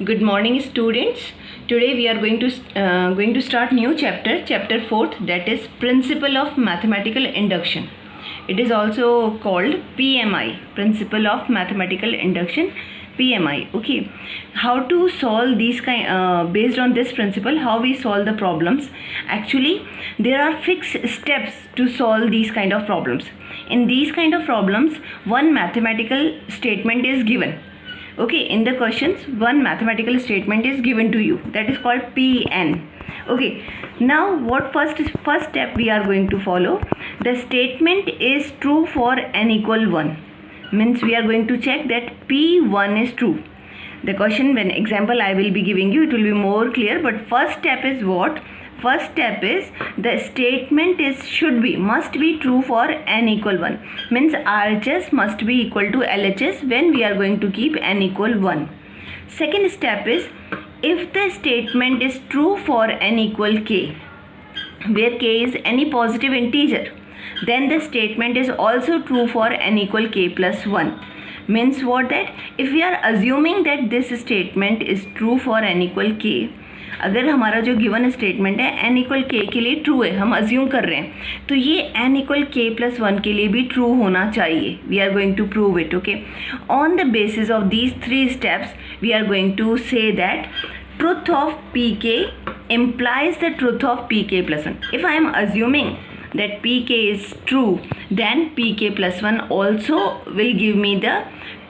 Good morning, students. Today we are going to start new chapter 4th, that is Principle of Mathematical Induction. It is also called PMI, Principle of Mathematical Induction, PMI. Okay, how to solve these based on this principle, how we solve the problems. Actually, there are fixed steps to solve these kind of problems. In these kind of problems, one mathematical statement is given. Okay, in the questions one mathematical statement is given to you, that is called PN. Okay, now what first step we are going to follow? The statement is true for n equal 1, means we are going to check that P1 is true. The question, when example I will be giving you, it will be more clear, but first step is what? First step is the statement must be true for n equal 1, means RHS must be equal to LHS when we are going to keep n equal 1. Second step is, if the statement is true for n equal k, where k is any positive integer, then the statement is also true for n equal k plus 1. Means what? That if we are assuming that this statement is true for n equal k, अगर हमारा जो given statement है n equal के लिए true है, हम assume कर रहे हैं, तो ये n इक्वल के प्लस 1 के लिए भी ट्रू होना चाहिए. We are going to prove it. Okay, on the basis of these 3 steps we are going to say that truth of pk implies the truth of pk plus 1. If I am assuming that pk is true, then pk plus 1 also will give me the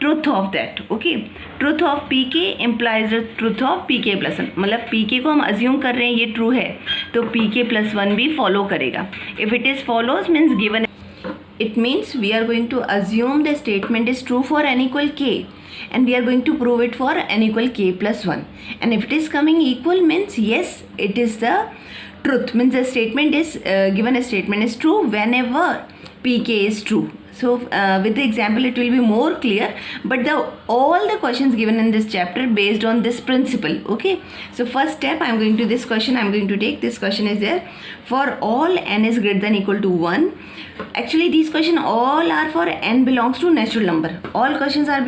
truth of that. Okay, truth of pk implies the truth of pk plus 1. मतलब pk को हम assume कर रहे हैं ये true है, तो pk plus 1 भी follow करेगा. If it is follows means given, it means we are going to assume the statement is true for n equal k, and we are going to prove it for n equal k plus 1. And if it is coming equal means yes, it is the truth, means the statement is given a statement is true whenever pk is true. So with the example it will be more clear, but all the questions given in this chapter based on this principle. Okay, so first step, I am going to this question, I am going to take this question is there, for all n is greater than equal to 1. Actually these questions all are for n belongs to natural number. All questions are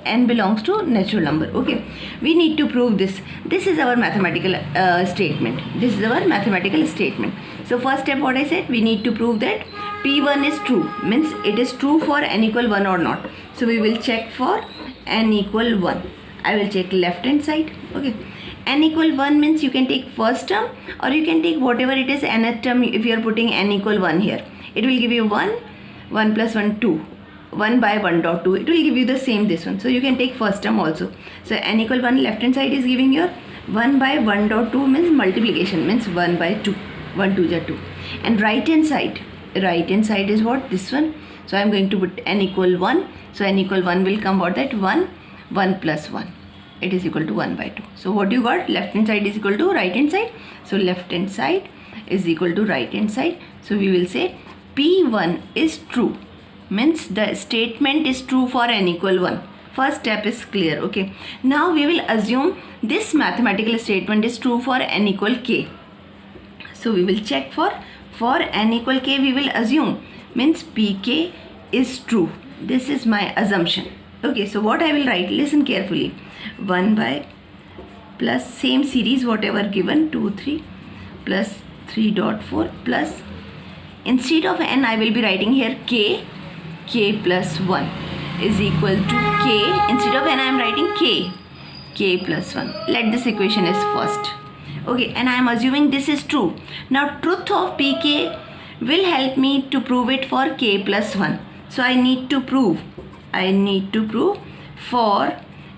n belongs to natural number. Okay, we need to prove this. This is our mathematical statement. This is our mathematical statement. So first step, what I said, we need to prove that P1 is true, means it is true for n equal 1 or not. So we will check for n equal 1. I will check left hand side. Okay, n equal 1 means you can take first term or you can take whatever it is nth term. If you are putting n equal 1 here, it will give you 1, 1 plus 1, 2, 1 by 1 dot 2. It will give you the same this one. So you can take first term also. So n equal 1, left hand side is giving your 1 by 1 dot 2 means multiplication, means 1 by 2. 1 2 is 2. And right hand side is what? This one. So I am going to put n equal 1. So n equal 1 will come what? That 1, 1 plus 1. It is equal to 1 by 2. So what you got? Left hand side is equal to right hand side. So left hand side is equal to right hand side. So we will say P1 is true, means the statement is true for n equal 1. First step is clear. Okay, now we will assume this mathematical statement is true for n equal k. So we will check for n equal k, we will assume means pk is true. This is my assumption. Okay, so what I will write, listen carefully, 1 by plus same series whatever given 2 3 plus 3 dot 4 plus, instead of n I will be writing here k plus 1 is equal to k. Instead of n I am writing k plus 1. Let this equation is first. Okay, and I am assuming this is true. Now truth of pk will help me to prove it for k plus 1. So I need to prove for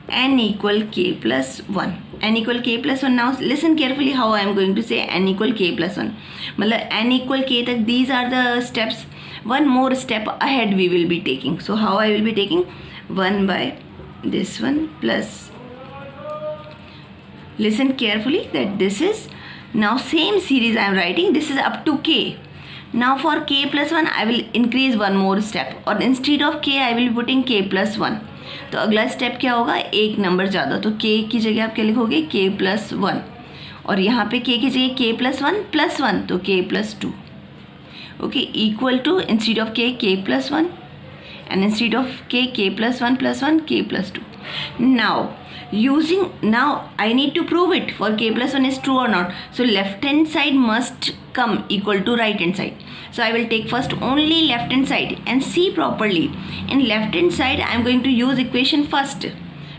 n equal k plus 1. n equal k plus 1. Now listen carefully how I am going to say n equal k plus 1. मतलब n equal k तक these are the steps. One more step ahead we will be taking. So how I will be taking 1 by this one plus, listen carefully that this is now same series I am writing, this is up to k. Now for k plus 1 I will increase one more step, or instead of k I will be putting k plus 1. तो अगला step क्या होगा? एक number ज़्यादा, तो k की जगह आप क्या लिखोगे? k plus 1. और यहाँ पे k की जगह k plus 1 तो k plus 2. Okay, equal to, instead of k plus 1, and instead of k plus 1 k plus 2. Now using, now I need to prove it for k plus 1 is true or not. So left hand side must come equal to right hand side. So I will take first only left hand side and see properly. In left hand side I am going to use equation first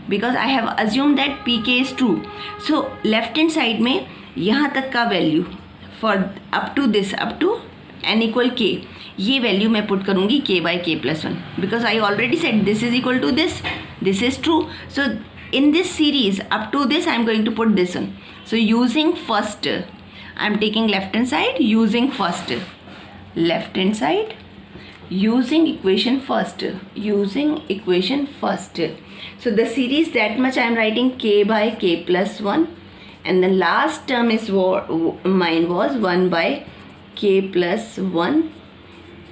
because I have assumed that pk is true. So left hand side में यहाँ तक का value for up to this, up to n equal k, ये value मैं put करूँगी k by k plus 1 because I already said this is equal to this is true. So in this series up to this I am going to put this one. So using first I am taking left hand side, using first left hand side, using equation first, using equation first. So the series that much I am writing k by k plus 1, and the last term is mine was 1 by k plus 1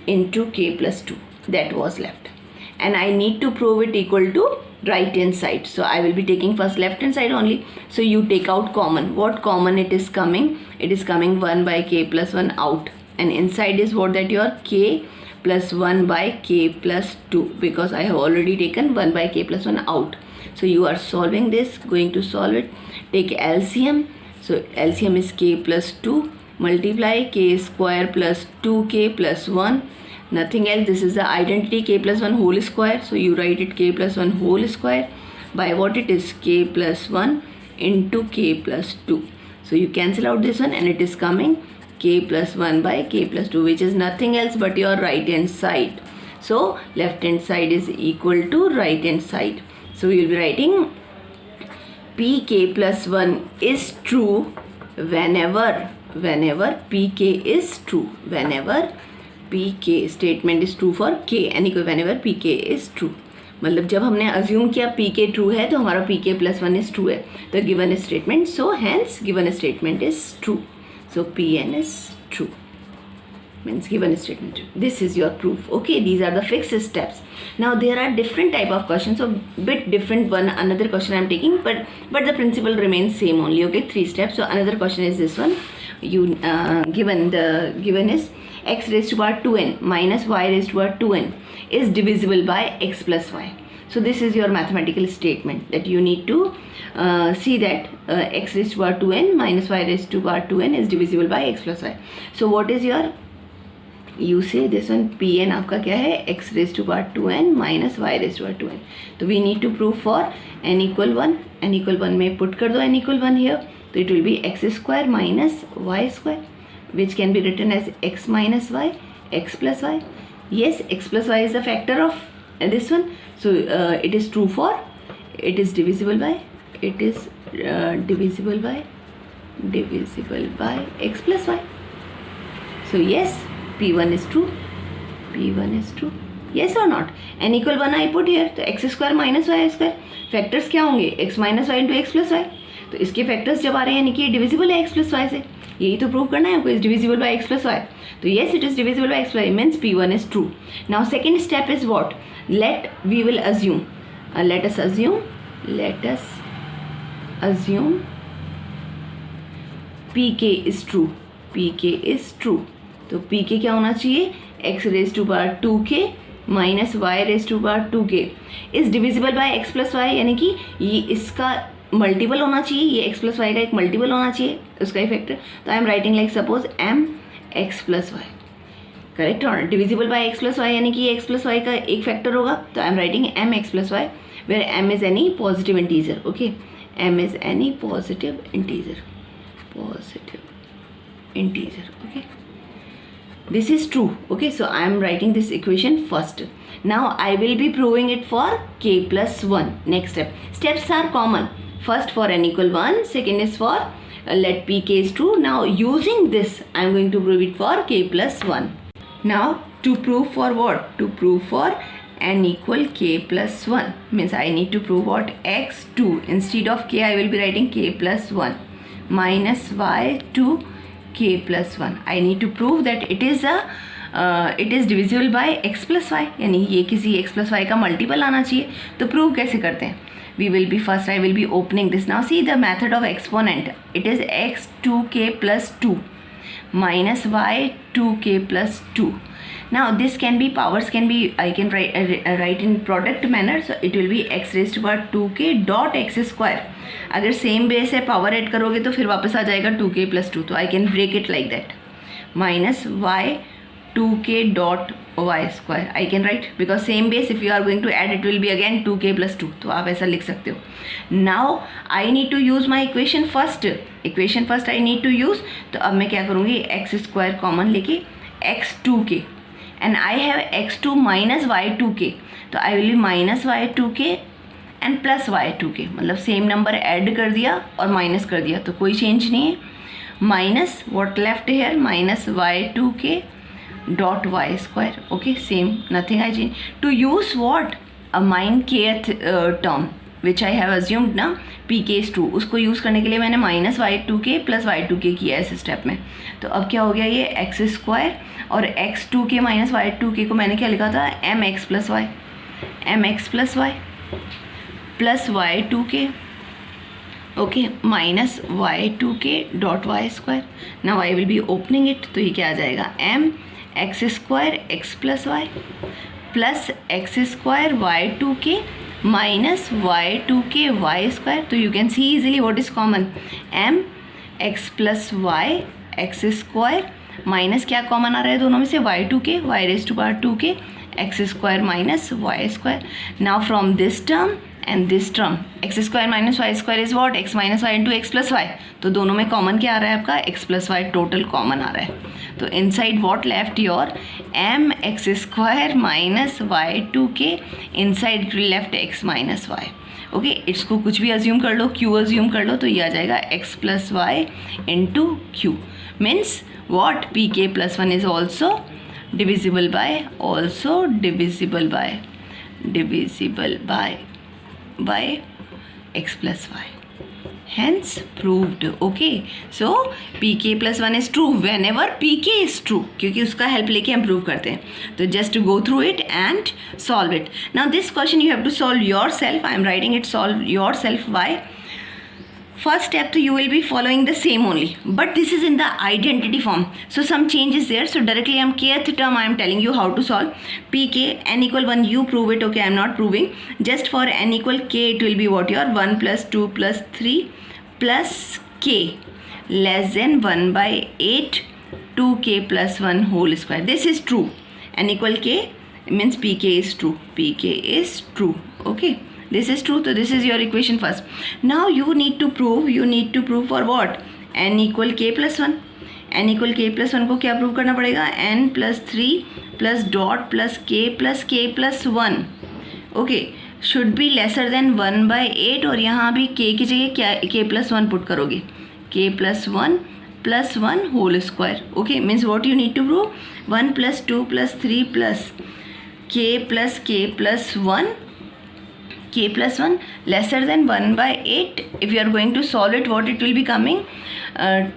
into k plus 2, that was left, and I need to prove it equal to right hand side. So I will be taking first left hand side only. So you take out common. What common it is coming? It is coming 1 by k plus 1 out, and inside is what, that your k plus 1 by k plus 2, because I have already taken 1 by k plus 1 out. So you are solving this, going to solve it, take LCM. So LCM is k plus 2, multiply k square plus 2k plus 1, nothing else. This is the identity k plus 1 whole square. So you write it k plus 1 whole square by what it is, k plus 1 into k plus 2. So you cancel out this one and it is coming k plus 1 by k plus 2, which is nothing else but your right hand side. So left hand side is equal to right hand side. So we will be writing pk plus 1 is true whenever pk is true, whenever pk statement is true for k, यानी कि whenever pk is true. मतलब जब हमने assume किया pk true है तो हमारा pk plus 1 is true है, तो given statement, so hence given statement is true. So pn is true, means given statement true. This is your proof. Okay, these are the fixed steps. Now there are different type of questions, so bit different one another question I am taking, but the principle remains same only. Okay, 3 steps. So another question is this one. You given is x raised to power 2n minus y raised to power 2n is divisible by x plus y. So this is your mathematical statement that you need to see that x raised to power 2n minus y raised to power 2n is divisible by x plus y. So what is your, you say this one pn आपका क्या है, x raised to power 2n minus y raised to power 2n. तो we need to prove for n equal 1, n equal 1 में put कर दो n equal 1 here. So it will be x square minus y square, which can be written as x minus y, x plus y. Yes, x plus y is the factor of this one. So it is true for, it is divisible by, it is divisible by x plus y. So yes, p1 is true, p1 is true. Yes or not? n equal 1 I put here. तो x square minus y square, factors क्या होंगे, x minus y into x plus y. तो इसके factors जब आ रहे हैं यानी कि डिविजिबल है x plus y से, यही तो प्रूव करना है आपको, is divisible by x plus y. तो yes, it is divisible by x plus y, means p1 is true. Now second step is what? We will assume, let us assume pk is true, pk is true. तो pk क्या होना चाहिए, x raised to power 2k minus y raised to power 2k is divisible by x plus y, यानी कि ये इसका multiple होना चाहिए, ये x प्लस वाई का एक मल्टीपल होना चाहिए उसका इफेक्टर. तो I am writing like suppose m x plus Y, correct. और divisible by x plus Y यानी कि ये x प्लस वाई का एक फैक्टर होगा. तो I am writing m x plus y where m is any positive integer. Okay, m is any positive integer, okay. This is true. Okay, so I am writing this equation first. Now I will be proving it for k plus 1. Next step. Steps are common. First for n equal 1. Second is for let pk is true. Now using this I am going to prove it for k plus 1. Now to prove for what? To prove for n equal k plus 1. Means I need to prove what? x2. Instead of k I will be writing k plus 1 minus y2 k plus 1. I need to prove that it is divisible by x plus y, यानी ये किसी x plus y का multiple आना चाहिए. तो prove कैसे करते हैं? I will be opening this. Now see the method of exponent. It is x2k plus 2 minus y 2k plus 2. Now this can be, powers can be, I can write in product manner, so it will be x raised to power 2k dot x square. अगर same base है power add करोगे तो फिर वापस आ जाएगा 2k plus 2, तो I can break it like that, minus y 2k dot y square. I can write because same base if you are going to add it will be again 2k plus 2, तो आप ऐसा लिख सकते हो. Now I need to use my equation first I need to use. तो अब मैं क्या करूँगी, x square कॉमन लेके x 2k and I have x2 minus y 2k, तो I will be minus y 2k and plus y 2k, मतलब same number add कर दिया और माइनस कर दिया तो कोई चेंज नहीं है. Minus what left here, minus y 2k dot y square. Okay, same, nothing I change. To use what, a min kth term which I have assumed ना pk is true, उसको use करने के लिए मैंने minus y 2k plus y 2k किया है इस step में. तो अब क्या हो गया, ये x स्क्वायर और x 2k minus y 2k को मैंने क्या लिखा था, mx plus y plus y 2k. Okay, minus y 2k dot y square. Now I will be opening it, तो ये क्या आ जाएगा, m x square x plus y plus X square y 2k minus y 2k y square. तो you can see easily what is common, m x plus y x square minus क्या common आ रहा है दोनों में से, y 2k y raise to power 2k x square minus y square. Now from this term and this term X square minus Y square is what, X minus Y into X plus Y. तो दोनों में common क्या आ रहा है आपका, X plus Y total common आ रहा है. तो inside what left your M X square minus Y 2k, inside left X minus Y. Okay, इसको कुछ भी अज्यूम कर लो, क्यू अज्यूम कर लो, तो ये आ जाएगा X plus Y into Q. Means what, P K plus 1 is also divisible by x plus y, hence proved. Okay, so pk plus 1 is true whenever pk is true, क्योंकि उसका help लेके हम prove करते हैं. तो just to go through it and solve it. Now this question you have to solve yourself. I am writing it, solve yourself. Why? First step, so you will be following the same only, but this is in the identity form, so some change is there. So directly I am kth term I am telling you how to solve. pk n equal 1, you prove it. Okay, I am not proving. Just for n equal k, it will be what, your 1 plus 2 plus 3 plus k less than 1 by 8 2k plus 1 whole square. This is true. n equal k means pk is true. Okay, this is true. So this is your equation first. Now you need to prove for what, n equal k plus 1. n equal k plus 1 को क्या prove करना पड़ेगा, n plus 3 plus dot plus k plus 1. Okay, should be lesser than 1 by 8, और यहाँ भी k की जगह क्या k plus 1 पुट करोगे, k plus 1 whole square. Okay, means what you need to prove, 1 plus 2 plus 3 plus k plus 1 lesser than 1 by 8. If you are going to solve it, what it will be coming,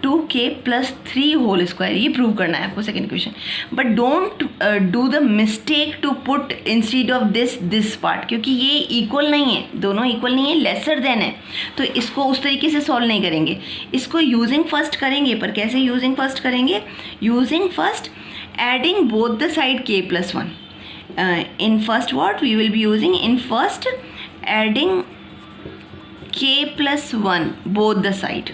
2k plus 3 whole square. ये prove करना है आपको second question. But don't do the mistake to put instead of this part, क्योंकि ये equal नहीं है, दोनों equal नहीं है, लेसर देन है. तो इसको उस तरीके से सॉल्व नहीं करेंगे, इसको यूजिंग फर्स्ट करेंगे. पर कैसे यूजिंग फर्स्ट करेंगे, using first adding both the side k plus 1. In first what we will be using, in first adding k plus 1 both the sides.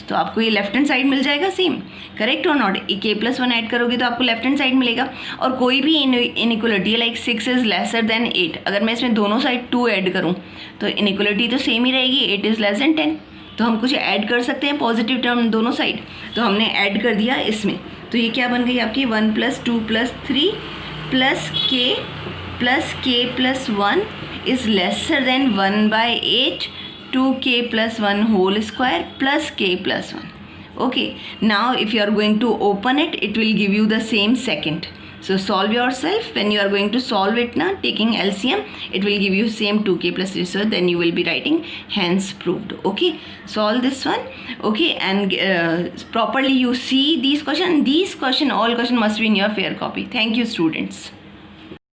तो आपको ये लेफ्ट हैंड साइड मिल जाएगा सेम, करेक्ट और not. k plus 1 add करोगे तो आपको left hand side मिलेगा. और कोई भी inequality like 6 is lesser than 8, अगर मैं इसमें दोनों साइड 2 ऐड करूँ तो इनइक्वलिटी तो सेम ही रहेगी, 8 इज लेस देन 10. तो हम कुछ ऐड कर सकते हैं पॉजिटिव टर्म दोनों साइड, तो हमने ऐड कर दिया इसमें. तो ये क्या बन गई आपकी, 1 plus 2 plus 3 plus k plus 1 is lesser than 1 by 8 2k plus 1 whole square plus k plus 1. Okay, now if you are going to open it, it will give you the same second. So solve yourself. When you are going to solve it now, taking LCM, it will give you same 2k plus 3. So then you will be writing hence proved. Okay, solve this one. Okay, and properly you see these questions. All questions must be in your fair copy. Thank you, students.